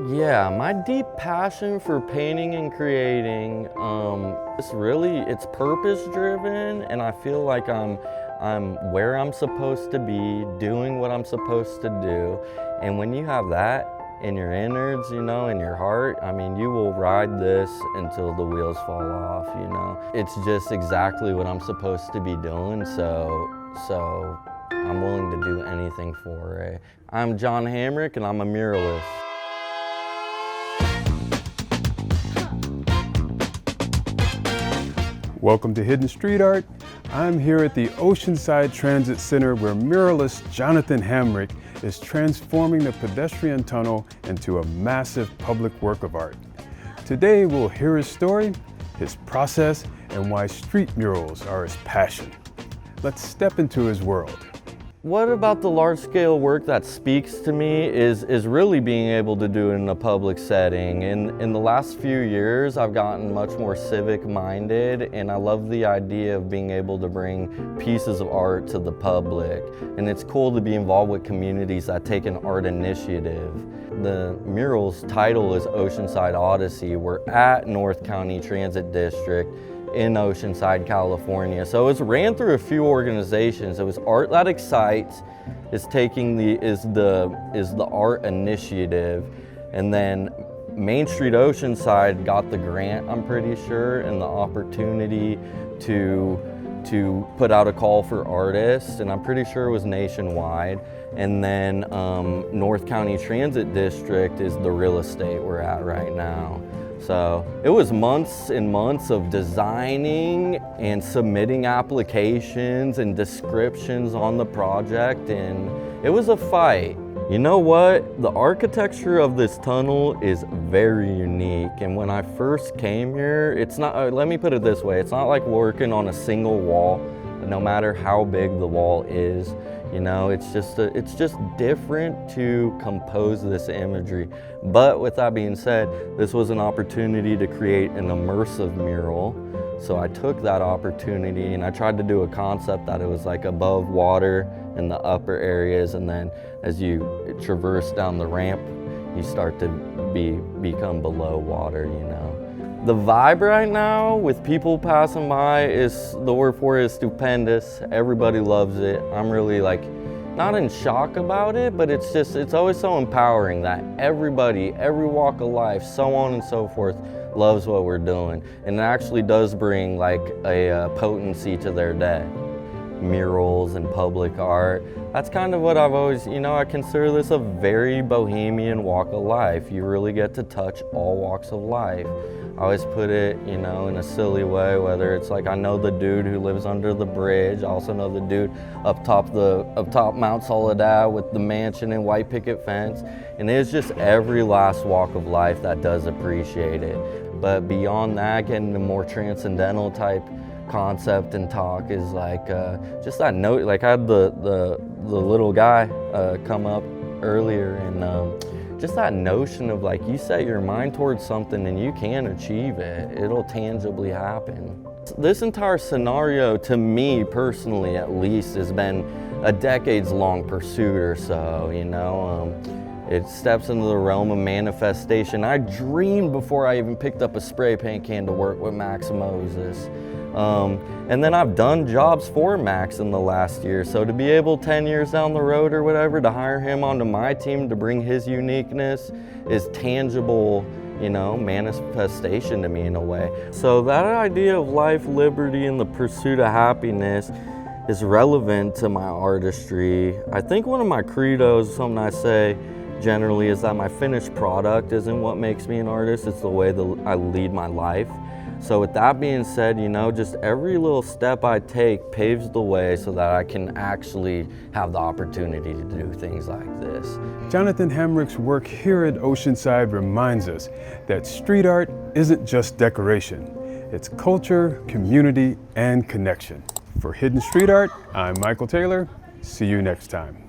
Yeah, my deep passion for painting and creating, it's purpose driven, and I feel like I'm where I'm supposed to be, doing what I'm supposed to do. And when you have that in your innards, in your heart, I mean, you will ride this until the wheels fall off, It's just exactly what I'm supposed to be doing, so I'm willing to do anything for it. I'm Jonathan Hamrick, and I'm a muralist. Welcome to Hidden Street Art. I'm here at the Oceanside Transit Center where muralist Jonathan Hamrick is transforming the pedestrian tunnel into a massive public work of art. Today we'll hear his story, his process, and why street murals are his passion. Let's step into his world. What about the large-scale work that speaks to me is really being able to do it in a public setting. In the last few years, I've gotten much more civic-minded, and I love the idea of being able to bring pieces of art to the public. And it's cool to be involved with communities that take an art initiative. The mural's title is Oceanside Odyssey. We're at North County Transit District in Oceanside, California. So it was ran through a few organizations. It was Art That Excites, is the art initiative, and then MainStreet Oceanside got the grant, I'm pretty sure, and the opportunity to put out a call for artists, and I'm pretty sure it was nationwide. And then North County Transit District is the real estate we're at right now. So it was months and months of designing and submitting applications and descriptions on the project, and it was a fight. You know what? The architecture of this tunnel is very unique, and when I first came here, it's not, let me put it this way, it's not like working on a single wall, no matter how big the wall is. It's just different to compose this imagery. But with that being said, this was an opportunity to create an immersive mural. So I took that opportunity and I tried to do a concept that it was like above water in the upper areas, and then as you traverse down the ramp, you start to become below water, The vibe right now with people passing by the word for it is stupendous. Everybody loves it. I'm really not in shock about it, but it's always so empowering that everybody, every walk of life, so on and so forth, loves what we're doing. And it actually does bring a potency to their day. Murals and public art, that's kind of what I've always, I consider this a very bohemian walk of life. You really get to touch all walks of life. I always put it, in a silly way, whether it's I know the dude who lives under the bridge, I also know the dude up top Mount Soledad with the mansion and white picket fence, and it's just every last walk of life that does appreciate it. But beyond that, getting the more transcendental type concept and talk is just that note. I had the little guy come up earlier, and just that notion of you set your mind towards something and you can achieve it. It'll tangibly happen. This entire scenario, to me personally at least, has been a decades-long pursuit or so, It steps into the realm of manifestation. I dreamed before I even picked up a spray paint can to work with Max Moses. And then I've done jobs for Max in the last year, so to be able 10 years down the road or whatever to hire him onto my team to bring his uniqueness is tangible, manifestation to me in a way. So that idea of life, liberty, and the pursuit of happiness is relevant to my artistry. I think one of my credos, something I say generally, is that my finished product isn't what makes me an artist, it's the way that I lead my life. So with that being said, just every little step I take paves the way so that I can actually have the opportunity to do things like this. Jonathan Hamrick's work here at Oceanside reminds us that street art isn't just decoration. It's culture, community, and connection. For Hidden Street Art, I'm Michael Taylor. See you next time.